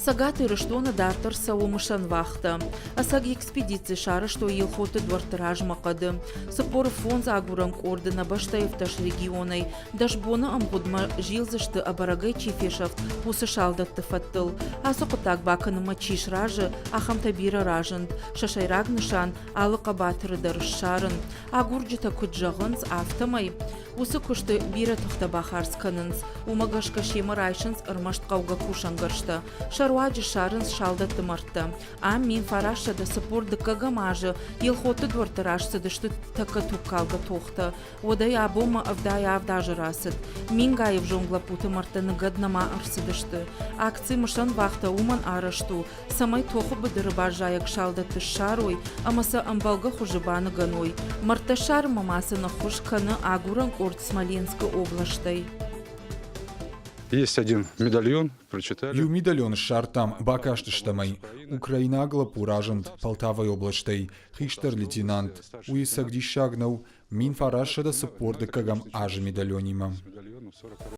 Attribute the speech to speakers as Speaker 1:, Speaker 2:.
Speaker 1: Сагаты рыштуна дартар саумышан вахта. Асаг экспедиции шара, что елхоты двортыраж мақады. Сапоры фон загуранг ордена баштаевташ регионой. Дашбона амгудма жилзышты абарагай чифешавт пусышалдатты фаттыл. Асоқытак баканыма чиш ражы, ахамтабира ражынд. Шашайраг нышан алықа батыры дарышшарын. Агурджита күджағынз автомай. Усы күшті бира тұқта бахарсканынз. Умагашка шемір айшынз ырмашт қауға кушангаршты. Шаруаджы шарынз шалдатты мартты. Мен фарашада сапорды кагамажы, елхоты двортырашсы дышты така туккалға тоқты. Одай абома авдай авдажы расыд. Мен гайып жоңгла путы мартыны гаднама арсы дышты. Акций мышан вахта уман арышту. Самай тоқы бұдыры бар жаяк шалдатты шаруй, амаса амбалға хужыбаны ганой. Марта шар мамасыны хуш каны агуран орд Смоленской областой.
Speaker 2: Есть один медальон, прочитали.
Speaker 3: Ю медальон шартам бакаштыштамай. Украина глапуражент Полтавой областой. Хиштер лейтенант. Уисагдишагнау. Мин фарашада сапорды кагам аж медальонима.